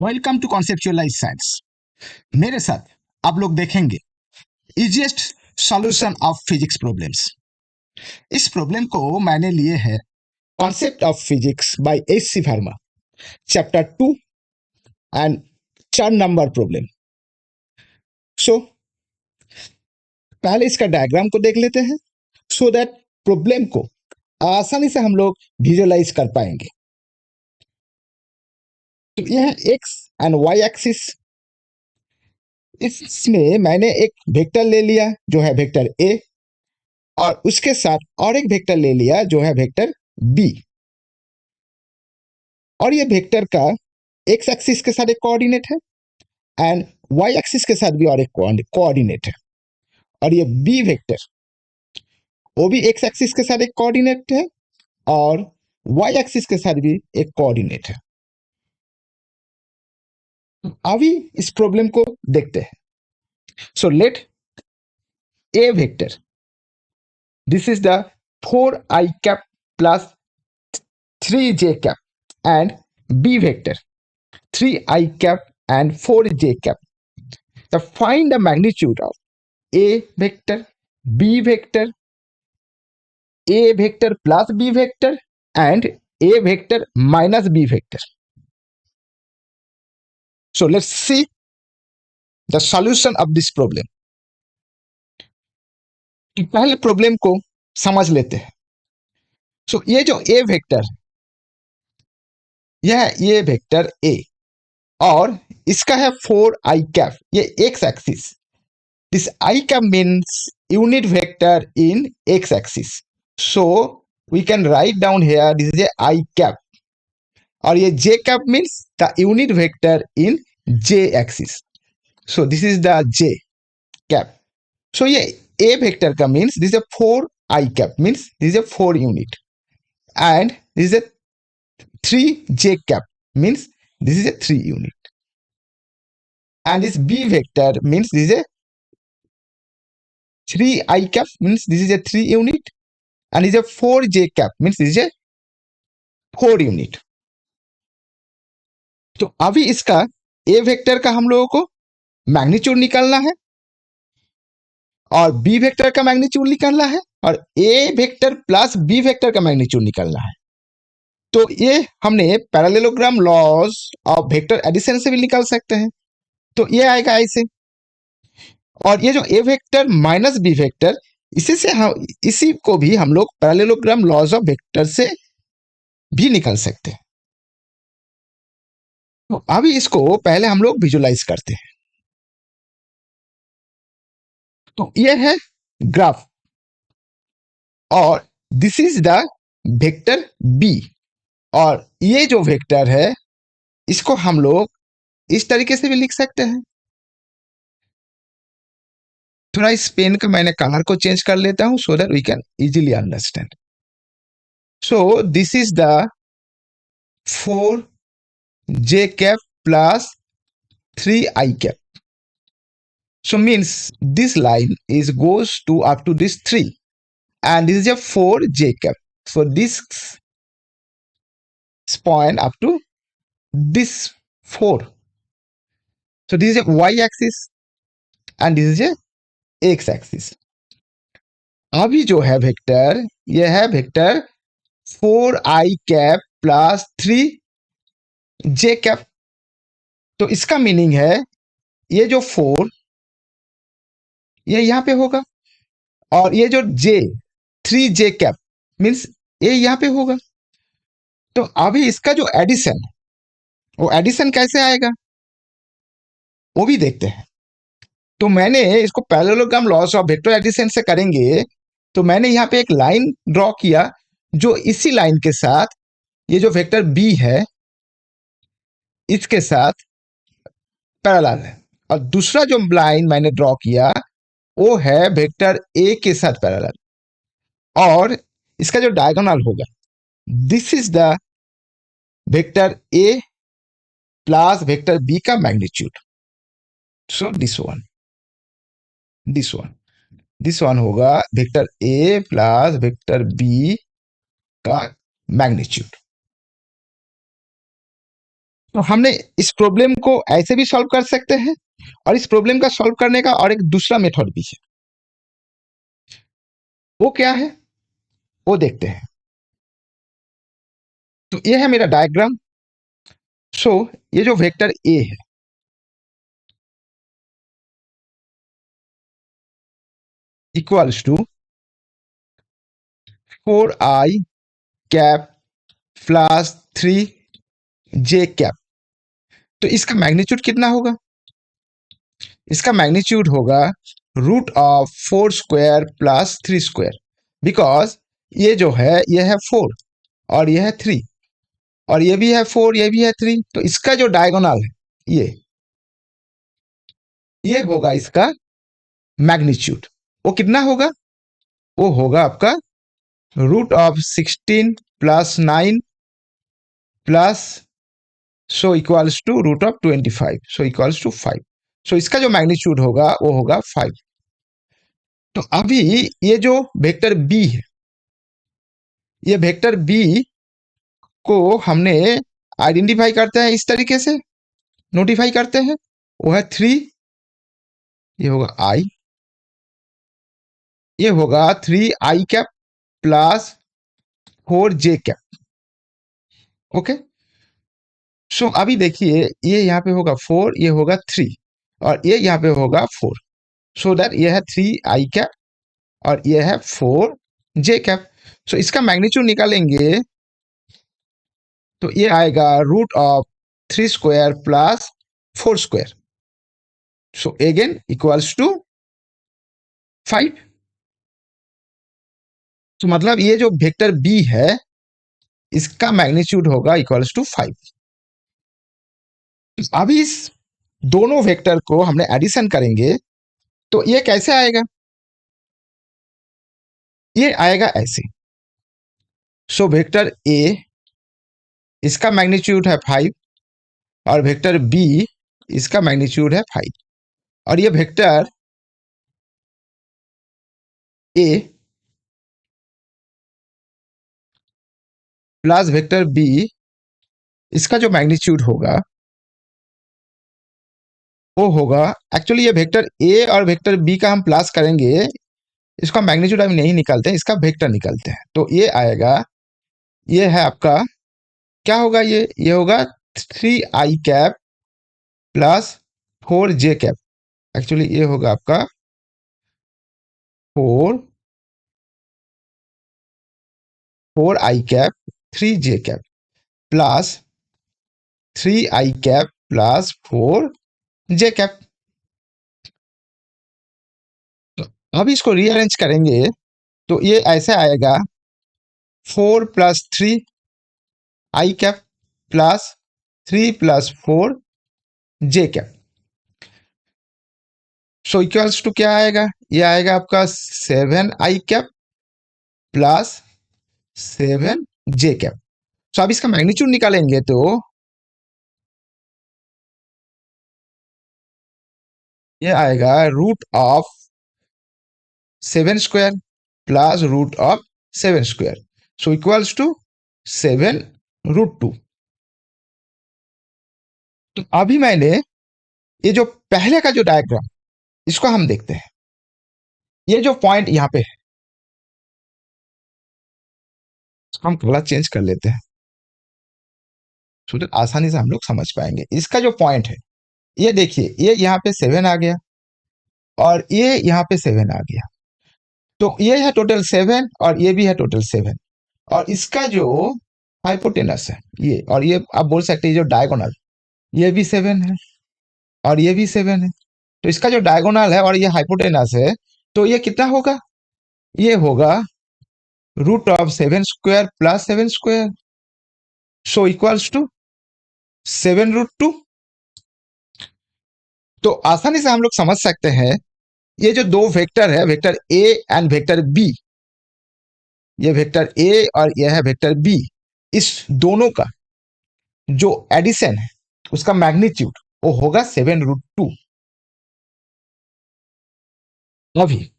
Welcome to conceptualise science. मेरे साथ आप लोग देखेंगे easiest solution of physics problems. इस प्रॉब्लम को मैंने लिए है concept of physics by H C. Verma, chapter 2 and 4 number problem. So पहले इसका डायग्राम को देख लेते हैं सो दैट प्रॉब्लम को आसानी से हम लोग विजुअलाइज कर पाएंगे। तो यह है एक्स एंड वाई एक्सिस। इसमें मैंने एक वेक्टर ले लिया जो है वेक्टर ए, और उसके साथ और एक वेक्टर ले लिया जो है वेक्टर बी, और ये वेक्टर का एक्स एक्सिस के साथ एक कोऑर्डिनेट है एंड वाई एक्सिस के साथ भी और एक कोऑर्डिनेट है, और ये बी वेक्टर वो भी एक्स एक्सिस के साथ एक कोऑर्डिनेट है और वाई एक्सिस के साथ भी एक कोऑर्डिनेट है। अभी इस प्रॉब्लम को देखते हैं। So let A vector, this is the 4i cap plus 3j cap, and b vector 3i cap and 4j cap. So find the magnitude of a vector, b vector, a vector plus b vector, and a vector minus b vector. So let's see the solution of this problem. तो पहले problem को समझ लेते हैं। सो ये जो a vector, यह ये वेक्टर a और इसका है 4i cap, ये x axis. This i cap means unit vector in x axis, so we can write down here this is a i cap, और ये j cap means the unit vector in j axis, so this is the j cap. So ये a vector का means this is a 4i cap means this is a 4 unit, and this is a 3j cap means this is a 3 unit, and this b vector means this is a 3i cap means this is a 3 unit, and this is a 4j cap means this is a 4 unit. तो अभी इसका a vector का हम लोगों को magnitude निकालना है और b वेक्टर का मैग्नीट्यूड निकालना है और a vector plus b vector का मैग्नीट्यूड निकालना है। तो ये हमने parallelogram laws of vector addition से भी निकाल सकते हैं। तो ये आएगा ऐसे, और ये जो a vector minus b vector, इसी को भी हम लोग पैरेललोग्राम लॉज ऑफ वेक्टर से भी निकाल सकते हैं। तो अभी इसको पहले हम लोग विजुलाइज करते हैं। तो ये है ग्राफ, और this is the vector B, और ये जो वेक्टर है इसको हम लोग इस तरीके से भी लिख सकते हैं। थोड़ा इस पेन का मैंने कलर को चेंज कर लेता हूं so that we can easily understand. So this is the 4j cap plus 3i cap. So means this line is goes to up to this 3, and this is a 4j cap. So this point up to this 4. So this is a y axis and this is a x axis. अभी जो है vector, यह है vector 4i cap plus 3j cap. तो इसका meaning है ये जो 4 ये यहां पे होगा, और ये जो j 3j cap मीन्स ये यहां पे होगा। तो अभी इसका जो एडिशन, वो एडिशन कैसे आएगा वो भी देखते हैं। तो मैंने इसको parallelogram laws of vector addition से करेंगे। तो मैंने यहाँ पे एक लाइन ड्रॉ किया जो इसी लाइन के साथ ये जो वेक्टर बी है इसके साथ पैरेलल है, और दूसरा जो लाइन मैंने ड्रॉ किया वो है वेक्टर ए के साथ पैरेलल, और इसका जो डायगोनल होगा this is the vector A plus vector B का मैग्नीट्यूड। सो दिस वन होगा vector A plus vector B का मैग्नीट्यूड। तो हमने इस प्रॉब्लम को ऐसे भी सॉल्व कर सकते हैं, और इस प्रॉब्लम का सॉल्व करने का और एक दूसरा मेथड भी है। वो क्या है, वो देखते हैं। तो ये है मेरा डायग्राम। सो ये जो वेक्टर ए है, equals to 4i cap plus 3j cap. तो इसका मैग्नीट्यूड कितना होगा? इसका मैग्नीट्यूड होगा root of 4 square plus 3 square. Because ये जो है ये है 4 और ये है 3, और ये भी है 4, ये भी है 3, तो इसका जो डायगोनल है ये होगा इसका मैग्नीट्यूड। वो कितना होगा? वो होगा आपका root of 16 plus 9 plus so equals to root of 25, so equals to 5। So इसका जो मैग्नीट्यूड होगा वो होगा 5। तो अभी ये जो वेक्टर बी है, ये वेक्टर बी को हमने आइडेंटिफाई करते हैं, इस तरीके से नोटिफाई करते हैं। वो है 3, ये होगा आई, ये होगा 3i cap plus 4j cap. Okay. So अभी देखिए, ये यहाँ पे होगा 4, ये होगा 3, और ये यहाँ पे होगा 4। सो दैट ये है 3i कैप और ये है 4j कैप। सो इसका मैग्नीट्यूड निकालेंगे तो ये आएगा root of 3 square plus 4 square. So again equals to 5। तो मतलब ये जो वेक्टर बी है इसका मैग्नीट्यूड होगा इक्वल्स टू 5। अभी इस दोनों वेक्टर को हमने एडिशन करेंगे तो ये कैसे आएगा? ये आएगा ऐसे। सो वेक्टर ए, इसका मैग्नीट्यूड है 5, और वेक्टर बी, इसका मैग्नीट्यूड है 5, और ये vector A plus vector B, इसका जो मैग्नीट्यूड होगा वो होगा, एक्चुअली ये वेक्टर ए और वेक्टर बी का हम प्लस करेंगे, इसका मैग्नीट्यूड अभी नहीं निकालते हैं, इसका वेक्टर निकालते हैं। तो ये आएगा, ये है आपका, क्या होगा ये होगा 3i cap plus 4j cap. Actually ये होगा आपका 4i cap 3j cap plus 3i cap plus 4j cap. तो अब इसको रीअरेंज करेंगे तो ये ऐसे आएगा 4 plus 3i cap plus 3 plus 4j cap. So equals to क्या आएगा? ये आएगा आपका 7i cap plus 7j cap. सो अब इसका मैग्नीट्यूड निकालेंगे तो ये आएगा root of 7 square plus root of 7 square, so equals to 7√2। तो अभी मैंने ये जो पहले का जो डायग्राम, इसको हम देखते हैं। ये जो पॉइंट यहाँ पे है, इसको हम कलर चेंज कर लेते हैं तो that आसानी से हम लोग समझ पाएंगे। इसका जो पॉइंट है, ये देखिए, ये यहाँ पे 7 आ गया और ये यहाँ पे 7 आ गया, तो ये है टोटल 7 और ये भी है टोटल 7, और इसका जो हाइपोटेनस है ये, और ये आप बोल सकते हैं जो डायगोनल, ये भी 7 है और ये भी 7 है। तो इसका जो डायगोनल है और ये हाइपोटेनस है, तो ये कितना होगा? ये होगा root of 7 square plus 7 square, so equals to 7√2। तो आसानी से हम लोग समझ सकते हैं, ये जो दो वेक्टर है, vector A and vector B, ये वेक्टर ए और यह है वेक्टर बी, इस दोनों का जो एडिशन है उसका मैग्नीट्यूड वो होगा 7√2। अभी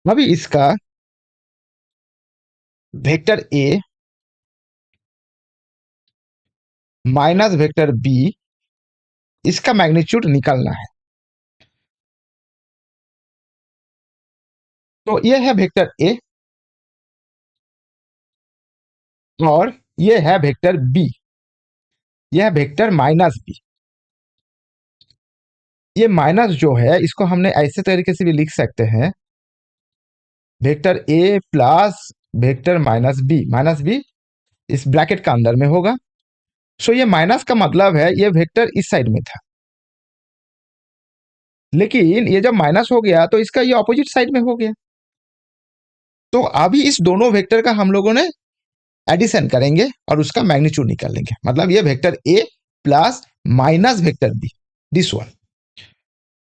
अभी इसका vector A minus vector B, इसका मैग्नीट्यूड निकालना है। तो ये है वेक्टर ए और ये है वेक्टर बी, यह वेक्टर माइनस बी। ये माइनस जो है इसको हमने ऐसे तरीके से भी लिख सकते हैं, vector A plus vector minus B इस ब्रैकेट का अंदर में होगा। सो ये माइनस का मतलब है ये वेक्टर इस साइड में था, लेकिन ये जब माइनस हो गया तो इसका ये ऑपोजिट साइड में हो गया। तो अभी इस दोनों वेक्टर का हम लोगों ने एडिशन करेंगे और उसका मैग्नीट्यूड निकालेंगे, मतलब ये vector A plus minus vector B, this one.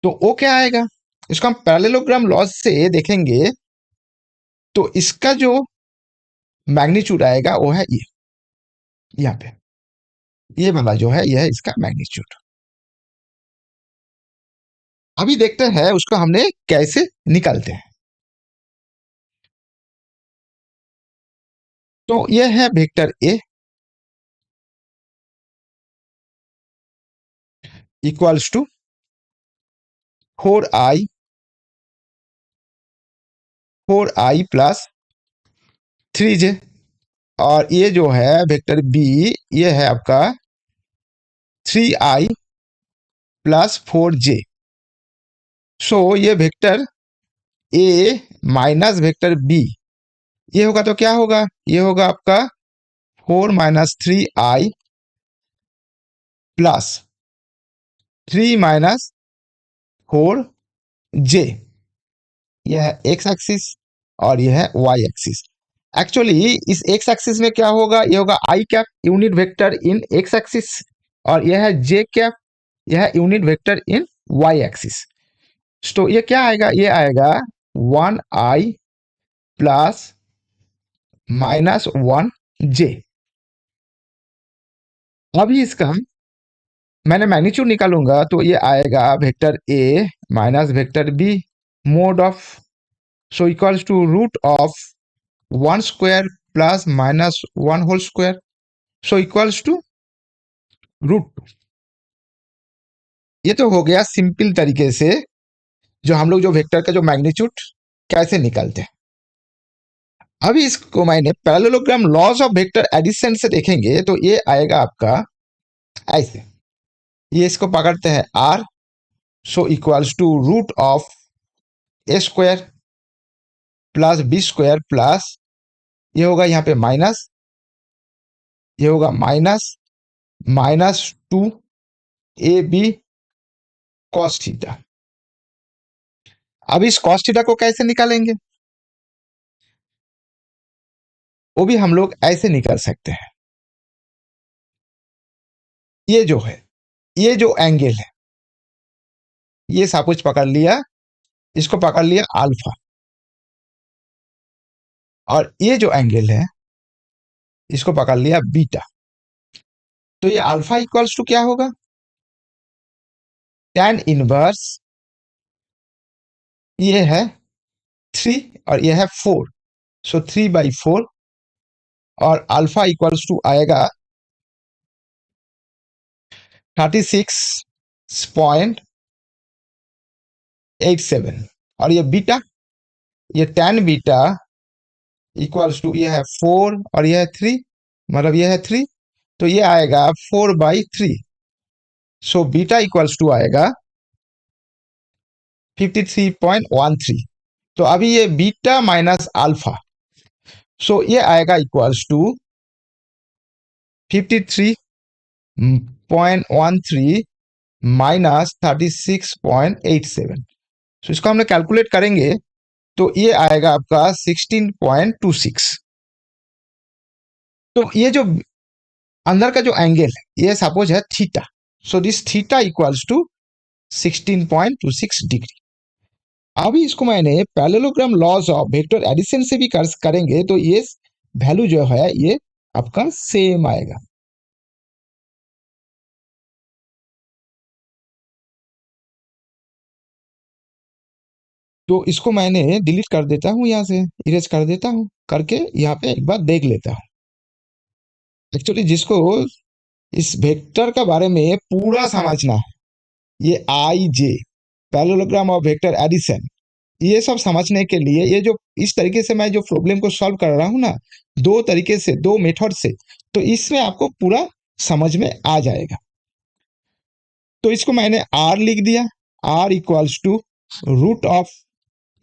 तो ओ क्या आएगा, इसको हम पैरेललोग्राम लॉ से देखेंगे तो इसका जो मैग्नीट्यूड आएगा वो है ये, यहाँ पे ये वाला जो है ये है इसका मैग्नीट्यूड। अभी देखते हैं उसको हमने कैसे निकालते हैं। तो ये है vector A equals to 4i plus 3j, और ये जो है वेक्टर बी ये है आपका 3i प्लस 4j। सो ये vector A minus vector B ये होगा तो क्या होगा, ये होगा आपका 4 - 3i प्लस 3 - 4j। यह है एक्स एक्सिस और यह है वाई एक्सिस। एक्चुअली इस एक्स एक्सिस में क्या होगा, ये होगा आई कैप यूनिट वेक्टर इन एक्स एक्सिस, और यह है जे कैप, यह है यूनिट वेक्टर इन वाई एक्सिस। तो ये क्या आएगा, ये आएगा 1i प्लस -1j। अभी इसका मैंने मैग्नीट्यूड निकालूंगा तो ये आएगा vector A minus vector B mod of, so equals to root of 1² plus -1 whole square, so equals to √2। ये तो हो गया सिंपल तरीके से जो हम लोग जो वेक्टर का जो मैग्नीट्यूड कैसे निकालते हैं। अभी इसको मैंने parallelogram laws of vector addition से देखेंगे तो ये आएगा आपका ऐसे, ये इसको पकड़ते हैं r, so equals to root of a² plus b² plus ये होगा यहाँ पे माइनस, ये होगा -2ab cos थीटा। अब इस cos थीटा को कैसे निकालेंगे, वो भी हम लोग ऐसे निकाल सकते हैं। ये जो है ये जो एंगल है ये सब कुछ पकड़ लिया, इसको पकड़ लिया अल्फा, और ये जो एंगल है इसको पकड़ लिया बीटा। तो ये अल्फा इक्वल्स टू क्या होगा, tan इनवर्स, ये है 3 और ये है 4, सो 3/4, और अल्फा इक्वल्स टू आएगा 36.87, और ये बीटा, ये tan बीटा इक्वल्स टू ये है 4 और ये है 3, मतलब ये है 3, तो ये आएगा 4/3, सो बीटा इक्वल्स टू आएगा 53.13। तो अभी ये बीटा माइनस अल्फा, सो ये आएगा इक्वल्स टू 53.13 माइनस 36.87। तो इसको हमने कैलकुलेट करेंगे तो ये आएगा आपका 16.26। तो ये जो अंदर का जो एंगल है ये सपोज है theta, so this theta equals to 16.26 degree. अभी इसको मैंने parallelogram laws of vector addition से भी करेंगे तो ये वैल्यू जो है ये आपका सेम आएगा। तो इसको मैंने डिलीट कर देता हूँ, यहाँ से इरेज कर देता हूँ, करके यहाँ पे एक बार देख लेता हूँ। एक्चुअली जिसको इस वेक्टर का बारे में पूरा समझना है, ये आई जे पैरेललोग्राम और वेक्टर एडिशन, ये सब समझने के लिए ये जो इस तरीके से मैं जो प्रॉब्लम को सॉल्व कर रहा हूँ ना, दो तरीके से, दो मेथड से, तो इसमें आपको पूरा समझ में आ जाएगा। तो इसको मैंने आर लिख दिया, R equals to root of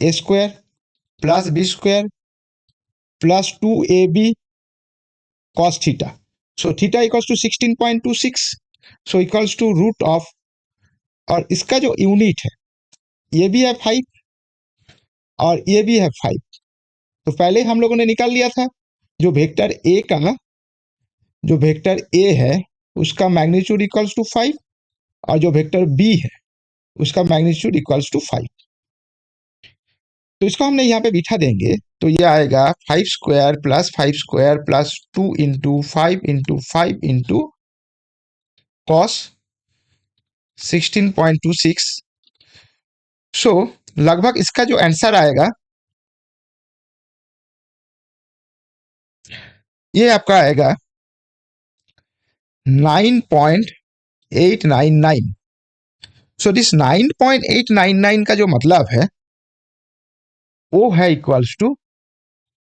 a square plus b square plus 2ab cos theta. So theta equals to 16.26, so equals to root of, और इसका जो यूनिट है ये भी है 5 और ये भी है 5। तो पहले हम लोगों ने निकाल लिया था जो वेक्टर ए का, जो वेक्टर ए है उसका मैग्नीट्यूड इक्वल्स टू 5 और जो वेक्टर बी है उसका मैग्नीट्यूड इक्वल्स टू 5। तो इसको हमने यहाँ पे बिठा देंगे, तो ये आएगा 5 square plus 2 into 5 into cos 16.26। सो लगभग इसका जो आंसर आएगा ये आपका आएगा 9.899। सो दिस 9.899 का जो मतलब है वो है इक्वल्स टू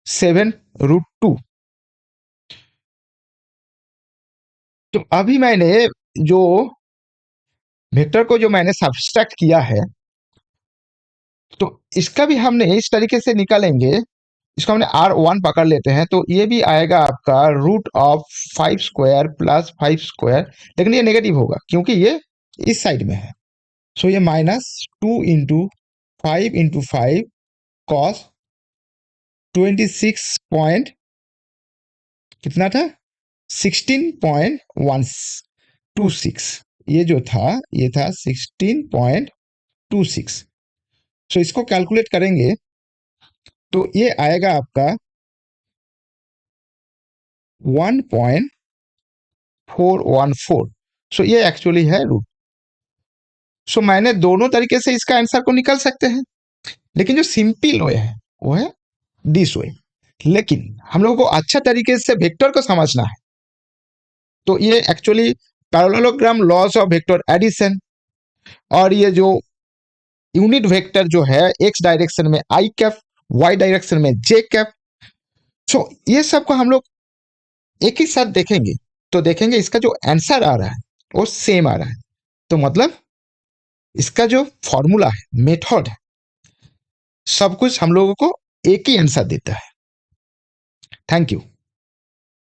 7√2। तो अभी मैंने जो वेक्टर को जो मैंने सब्सट्रैक्ट किया है, तो इसका भी हमने इस तरीके से निकालेंगे। इसको हमने R1 पकड़ लेते हैं, तो ये भी आएगा आपका root of 5 square plus 5 square, लेकिन ये नेगेटिव होगा क्योंकि ये इस साइड में है। सो ये -2 इंटू 5 कॉस 26 पॉइंट कितना था 16.126, ये जो था ये था 16.26। सो इसको कैलकुलेट करेंगे तो ये आएगा आपका 1.414। सो ये एक्चुअली है रूट। सो मैंने दोनों तरीके से इसका आंसर को निकाल सकते हैं, लेकिन जो सिंपल वे है वो है दिस वे। लेकिन हम लोगों को अच्छा तरीके से वेक्टर को समझना है, तो ये actually parallelogram laws of vector addition, और ये जो यूनिट वेक्टर जो है एक्स डायरेक्शन में आई कैप, वाई डायरेक्शन में जे कैप, सो ये सब को हम लोग एक ही साथ देखेंगे, तो देखेंगे इसका जो आंसर आ रहा है वो सेम आ रहा है। तो मतलब इसका जो फॉर्मूला है, मेथड है, सब कुछ हम लोगों को एक ही आंसर देता है। Thank you.